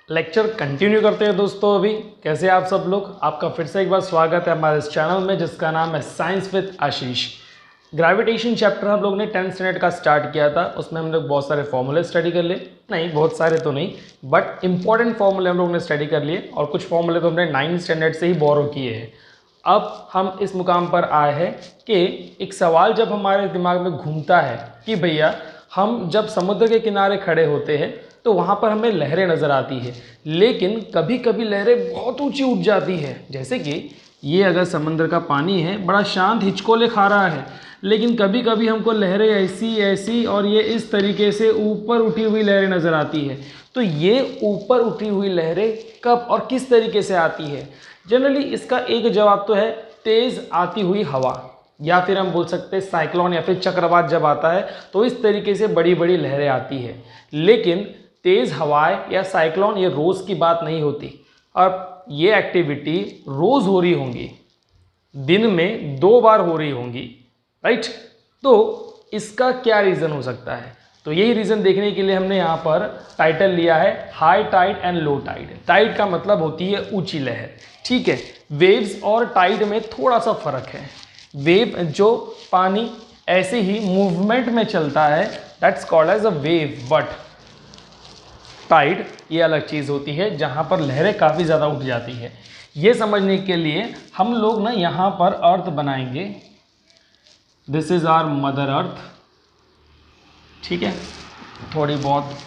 Lecture continue करते हैं दोस्तों। अभी कैसे आप सब लोग, आपका फिर से एक बार स्वागत है हमारे इस चैनल में जिसका नाम है science with Ashish. Gravitation chapter हम लोग ने 10th स्टैंडर्ड का स्टार्ट किया था। उसमें हम लोग बहुत सारे फॉर्मूले स्टडी कर लिए, नहीं बहुत सारे तो नहीं बट इंपॉर्टेंट फॉर्मूले हम लोग ने स्टडी कर लिए और कुछ फॉर्मूले तो हमने 9th स्टैंडर्ड से ही बोरो किए हैं। अब हम इस मुकाम पर आए हैं कि एक सवाल जब हमारे दिमाग में घूमता है कि भैया हम जब समुद्र के किनारे खड़े होते हैं तो वहाँ पर हमें लहरें नज़र आती है, लेकिन कभी कभी लहरें बहुत ऊंची उठ जाती है। जैसे कि ये अगर समुद्र का पानी है, बड़ा शांत हिचकोले खा रहा है, लेकिन कभी कभी हमको लहरें ऐसी और ये इस तरीके से ऊपर उठी हुई लहरें नज़र आती है। तो ये ऊपर उठी हुई लहरें कब और किस तरीके से आती है? जनरली इसका एक जवाब तो है तेज़ आती हुई हवा, या फिर हम बोल सकते हैं साइक्लोन या फिर चक्रवात जब आता है तो इस तरीके से बड़ी बड़ी लहरें आती है। लेकिन तेज़ हवाएं या साइक्लोन ये रोज़ की बात नहीं होती, और ये एक्टिविटी रोज़ हो रही होंगी, दिन में 2 बार हो रही होंगी, राइट। तो इसका क्या रीज़न हो सकता है? तो यही रीज़न देखने के लिए हमने यहाँ पर टाइटल लिया है high tide and low tide. Tide का मतलब होती है ऊंची लहर, ठीक है। वेव्स और टाइड में थोड़ा सा फर्क है। वेव जो पानी ऐसे ही मूवमेंट में चलता है that's called as a wave, but tide ये अलग चीज़ होती है जहाँ पर लहरें काफ़ी ज़्यादा उठ जाती है। ये समझने के लिए हम लोग ना यहाँ पर अर्थ बनाएंगे। This is our mother earth, ठीक है। थोड़ी बहुत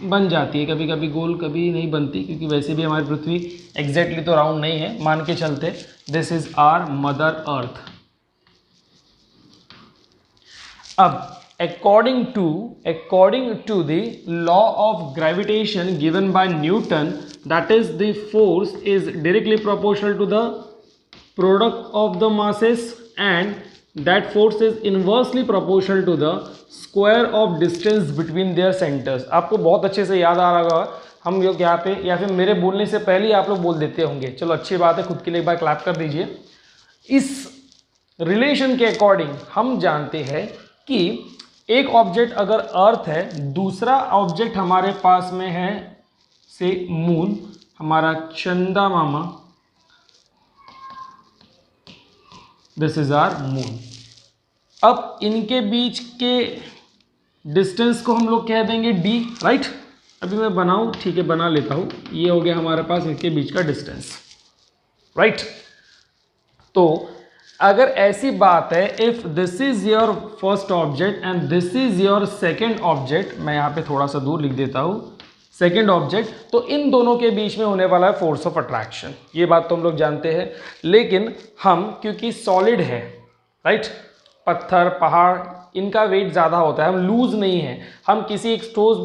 बन जाती है, कभी कभी गोल कभी नहीं बनती, क्योंकि वैसे भी हमारी पृथ्वी एग्जैक्टली तो राउंड नहीं है, मान के चलते। This is our mother earth. अब according to the law of gravitation given by Newton, that is the force is directly proportional to the product of the masses and that force is inversely proportional to the square of distance between their centers। आपको बहुत अच्छे से याद आ रहा होगा, हम लोग यहाँ पे या फिर मेरे बोलने से पहले ही आप लोग बोल देते होंगे। चलो अच्छी बात है, खुद के लिए एक बार क्लैप कर दीजिए। इस रिलेशन के अकॉर्डिंग हम जानते हैं कि एक ऑब्जेक्ट अगर अर्थ है, दूसरा ऑब्जेक्ट हमारे पास में है से मून, हमारा चंदा मामा, दिस इज आवर मून। अब इनके बीच के डिस्टेंस को हम लोग कह देंगे d, राइट। अभी मैं बनाऊं, ठीक है बना लेता हूं। ये हो गया हमारे पास इनके बीच का डिस्टेंस, राइट। तो अगर ऐसी बात है, if this is your first object and this is your second object, मैं यहाँ पे थोड़ा सा दूर लिख देता हूँ सेकेंड ऑब्जेक्ट, तो इन दोनों के बीच में होने वाला है फोर्स ऑफ अट्रैक्शन। ये बात तो हम लोग जानते हैं, लेकिन हम क्योंकि सॉलिड है, राइट, पत्थर पहाड़ इनका वेट ज़्यादा होता है, हम लूज नहीं है, हम किसी एक्सपोज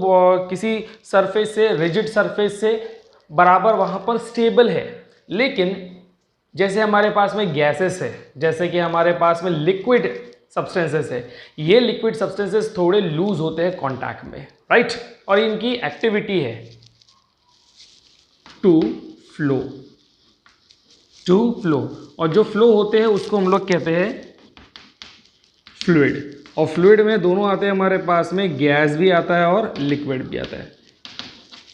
किसी सरफेस से, रिजिड सरफेस से बराबर वहाँ पर स्टेबल है। लेकिन जैसे हमारे पास में गैसेस है, जैसे कि हमारे पास में लिक्विड सब्सटेंसेस है, ये लिक्विड सब्सटेंसेस थोड़े लूज होते हैं कांटेक्ट में, राइट। और इनकी एक्टिविटी है टू फ्लो, और जो फ्लो होते हैं उसको हम लोग कहते हैं फ्लूइड। और फ्लूइड में दोनों आते हैं हमारे पास में, गैस भी आता है और लिक्विड भी आता है।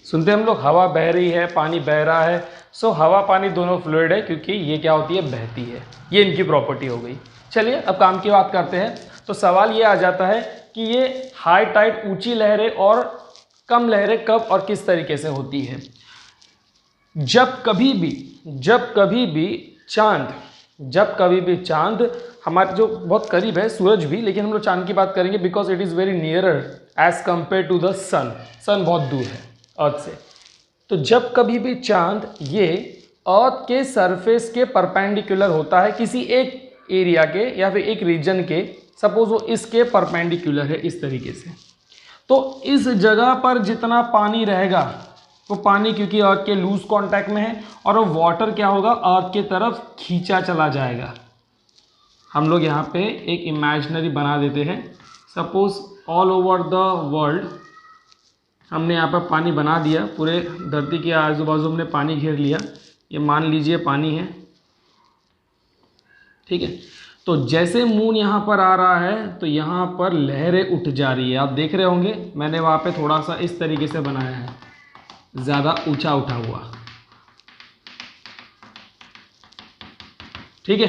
सुनते हैं हम लोग हवा बह रही है, पानी बह रहा है। सो हवा पानी दोनों फ्लूइड है, क्योंकि ये क्या होती है, बहती है। ये इनकी प्रॉपर्टी हो गई। चलिए अब काम की बात करते हैं। तो सवाल ये आ जाता है कि ये हाई टाइड ऊंची लहरें और कम लहरें कब और किस तरीके से होती है। जब कभी भी चांद हमारे जो बहुत करीब है, सूरज भी, लेकिन हम लोग चांद की बात करेंगे because it is very nearer as compare to the sun. Sun बहुत दूर है अर्थ से। तो जब कभी भी चांद ये अर्थ के सरफेस के परपेंडिकुलर होता है, किसी एक एरिया के या फिर एक रीजन के, सपोज वो इसके परपेंडिकुलर है इस तरीके से, तो इस जगह पर जितना पानी रहेगा वो पानी क्योंकि अर्थ के लूज कांटेक्ट में है, और वो वाटर क्या होगा, अर्थ के तरफ खींचा चला जाएगा। हम लोग यहाँ पे एक इमेजिनरी बना देते हैं। Suppose all over the world हमने यहाँ पर पानी बना दिया, पूरे धरती के आजू बाजू हमने पानी घेर लिया। ये मान लीजिए पानी है, ठीक है। तो जैसे मून यहाँ पर आ रहा है तो यहाँ पर लहरें उठ जा रही है, आप देख रहे होंगे। मैंने वहाँ पे थोड़ा सा इस तरीके से बनाया है, ज़्यादा ऊंचा उठा हुआ। ठीक है,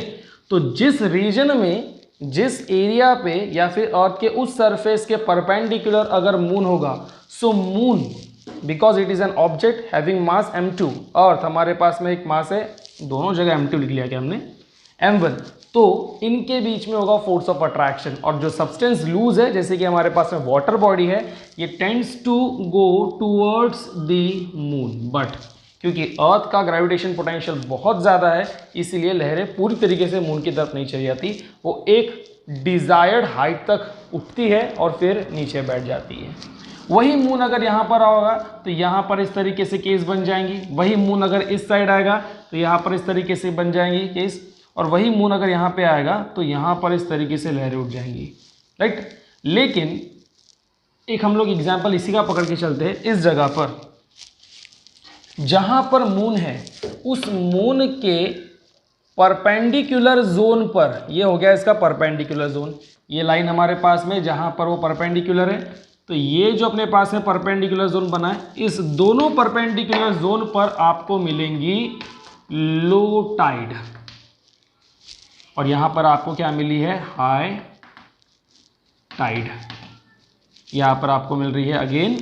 तो जिस रीजन में, जिस एरिया पे या फिर अर्थ के उस सरफेस के परपेंडिकुलर अगर मून होगा, so moon because it is an object having mass m2, earth हमारे पास में एक मास है, दोनों जगह m2 लिख लिया क्या हमने, m1, तो इनके बीच में होगा फोर्स ऑफ अट्रैक्शन। और जो सब्सटेंस लूज है, जैसे कि हमारे पास में वाटर बॉडी है, ये tends to go towards the moon, but क्योंकि अर्थ का ग्रेविटेशन पोटेंशियल बहुत ज़्यादा है, इसीलिए लहरें पूरी तरीके से मून की तरफ नहीं चली जाती, वो एक डिज़ायर्ड हाइट तक उठती है और फिर नीचे बैठ जाती है। वही मून अगर यहाँ पर आओगा तो यहाँ पर इस तरीके से केस बन जाएंगी, वही मून अगर इस साइड आएगा तो यहाँ पर इस तरीके से बन जाएंगी केस, और वही मून अगर यहाँ पे आएगा तो यहाँ पर इस तरीके से लहरें उठ जाएंगी, राइट। लेकिन एक हम लोग एग्जाम्पल इसी का पकड़ के चलते हैं, इस जगह पर जहां पर मून है, उस मून के परपेंडिकुलर जोन पर, ये हो गया इसका परपेंडिकुलर जोन, ये लाइन हमारे पास में जहां पर वो परपेंडिकुलर है, तो ये जो अपने पास में परपेंडिकुलर जोन बना है, इस दोनों परपेंडिकुलर जोन पर आपको मिलेंगी लो टाइड, और यहां पर आपको क्या मिली है, हाई टाइड। यहां पर आपको मिल रही है अगेन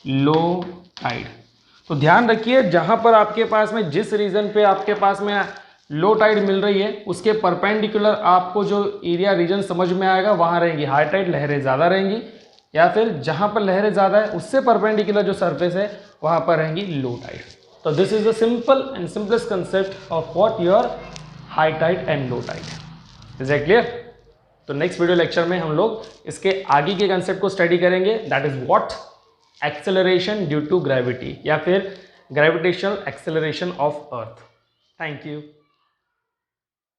लो टाइड। तो ध्यान रखिए, जहां पर आपके पास में, जिस रीजन पे आपके पास में लो टाइड मिल रही है, उसके परपेंडिकुलर आपको जो एरिया रीजन समझ में आएगा वहां रहेंगी हाई टाइड, लहरें ज़्यादा रहेंगी, या फिर जहां पर लहरें ज़्यादा है उससे परपेंडिकुलर जो सरफेस है वहां पर रहेंगी लो टाइड। तो this is the simple and simplest concept of what your high tide and low tide. Is it clear? तो नेक्स्ट वीडियो लेक्चर में हम लोग इसके आगे के कंसेप्ट को स्टडी करेंगे, that is what acceleration due to gravity, या फिर gravitational acceleration of earth. Thank you.